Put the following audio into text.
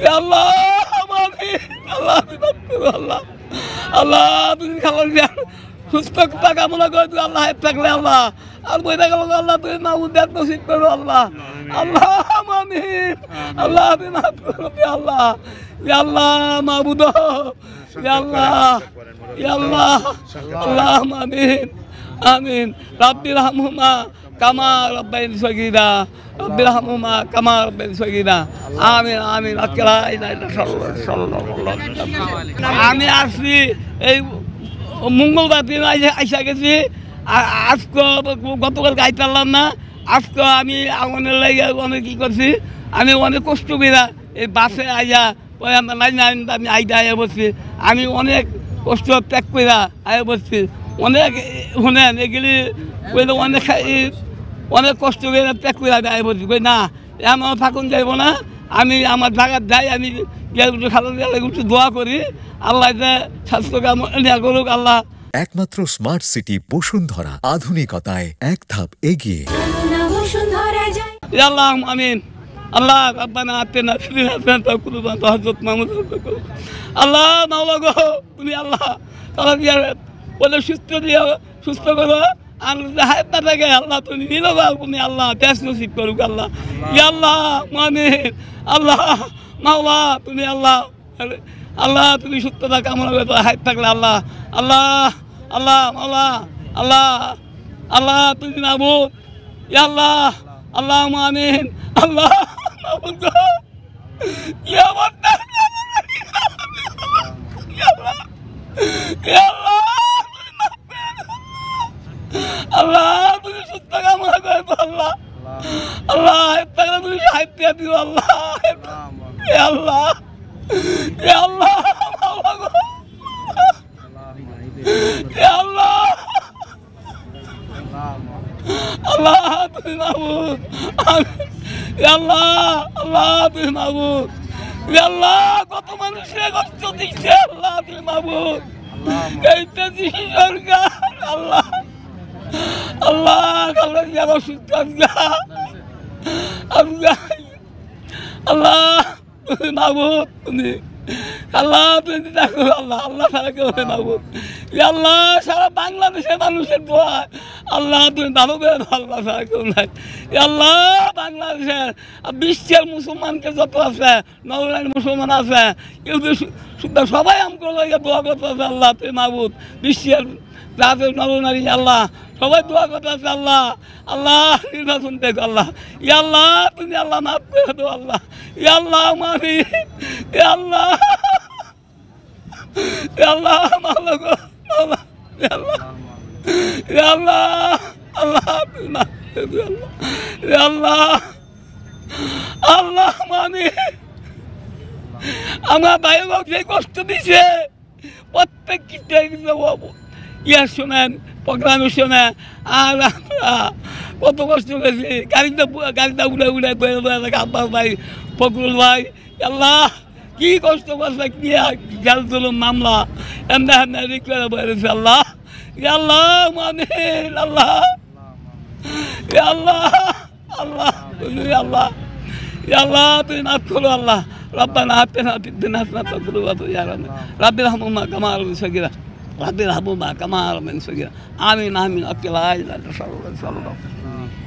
ইয়া আল্লাহ আমিন আল্লাহ আল্লাহ আল্লাহ তুমি খাবার দিয়া সুস্থ কামনা করে তুমি আল্লাহ থাকলে আল্লাহ আর বইটা গেল আল্লাহ তুমি মাহমুদের নসিব করো আল্লাহ আল্লাহ আমিন আল্লাহ তুমি মাফ করো আল্লাহ ইয়া আল্লাহ মাহমুদ ইয়া আল্লাহ ইয়া আল্লাহ আল্লাহ আমিন আমিন রাব্বির হামহুমা কামা রাব্বায়ানি সগীরা রাব্বির হামহুমা কামা রাব্বায়ানি সগীরা আমিন আমিন আকলা ইলাহা সাল্লাল্লাহু আমি আসছি এই মঙ্গলবার দিন আইসা গেছি আজকে গতকাল গাইতে পারলাম না আজকে আমি আগুনের লাগে অনেক কী করছি আমি অনেক কষ্ট করা এই বাসে আইয়া আমি আইডা আয়া বসছি আমি অনেক কষ্ট ত্যাগ করা আয়া বসছি অনেক শুনেন এগুলি অনেক অনেক কষ্ট করে ত্যাগ করে আমি আয়া বসছি না এমন থাকুন যাইব না আমি আমার জায়গার যাই আমি খালা একটু দোয়া করি আল্লাহ স্বাস্থ্য কামনা করুক আল্লাহ। একমাত্র স্মার্ট সিটি বসুন্ধরা, আধুনিকতায় এক ধাপ এগিয়ে। আল্লাহ আমিন আল্লাহ রাব্বানা আতিনা ফিদ দুনিয়া হাসানাতাও ওয়া হযরত মুহাম্মদ আল্লাহ মাওলা গো তুমি আল্লাহ তাআলা দিয়া বলে সুস্থ করো আর হায়াত না থাকে আল্লাহ তুমি নিলগা তুমি আল্লাহ দেশ নসিব করুক আল্লাহ ইয়া আল্লাহ আমিন আল্লাহ মাওলা তুমি আল্লাহ আল্লাহ তুমি সুস্থতা কামনা করে হায়াত থাকলে আল্লাহ আল্লাহ আল্লাহ মাওলা আল্লাহ আল্লাহ তুমি মাবুদ ইয়া আল্লাহ আল্লাহ আমিন আল্লাহ মাবুদ গো ইয়া আল্লাহ ইয়া আল্লাহ ইয়া আল্লাহ আল্লাহ তুমি সুস্থ কামনা করে আল্লাহ আল্লাহ তাহলে তুমি সাহিত্য দিও আল্লাহ ইয়া আল্লাহ ইয়া আল্লাহ মাওলা গো ইয়া আল্লাহ আল্লাহ তুমি মাবুদ ইয়া আল্লাহ আল্লাহ তুমি মাবুদ ইয়া আল্লাহ কত মানুষের কষ্ট দিচ্ছে আল্লাহ তুমি মাবুদ এইটা দিছি সরকার আল্লাহ আল্লাহ আল্লাহ ইয়া রাসূল আল্লাহ আল্লাহ তুমি মাবুদ তুমি আল্লাহ তুমি দেখো আল্লাহ আল্লাহ সারা কেউ মাবুদ ইয়া আল্লাহ সারা বাংলাদেশের মানুষের দোয়া আল্লাহ তুমি ভালো করে আল্লাহ সারা কেউ নাই ইয়া আল্লাহ বাংলাদেশের বিশ্বের মুসলমানকে যত আছে নরনারী মুসলমান আছে কেউ সবাই আমকে দোয়া করতে আছে আল্লাহ তুমি মাবুদ বিশ্বের যাদের নরনারী আল্লাহ সবাই দোয়া করতে আছে আল্লাহ আল্লাহ নির্বাচন দেখো আল্লাহ ইয়া আল্লাহ তুমি আল্লাহ মাফ করে দাও আল্লাহ ইয়া আল্লাহ মাফি ইয়া আল্লাহ ইয়া আল্লাহ মাওলা গো মাওলা ইয়া আল্লাহ ইয়া আল্লাহ আল্লাহ তুমি মাফ করে দাও আল্লাহ ইয়া আল্লাহ আল্লাহ মানে আমার ভাইকে যে কষ্ট দিছে প্রত্যেক ইয়া শোনেন প্রোগ্রামে শোনে আর কত কষ্ট করেছি গাড়িটা উড়ে আব্বাস ভাই ফখরুল ভাই আল্লাহ কি কষ্ট করছে কি গেল তুলুম মামলা এমনি এমনি রিক্সারে বেড়েছে আল্লাহ আল্লাহ মানে আল্লাহ আল্লাহ আল্লাহ তুমি আল্লাহ আল্লাহ তুমি মাফ করো আল্লাহ রব্বানা আতিনা ফিদ দুনিয়া হাসানাতাও ওয়া হযরত রাব্বির হামহুমা কামা রাব্বায়ানি সগীরা রাব্বির হামহুমা কামা রাব্বায়ানি সগীরা আমিন আমিন আকিলা ইলাহা সাল্লাল্লাহু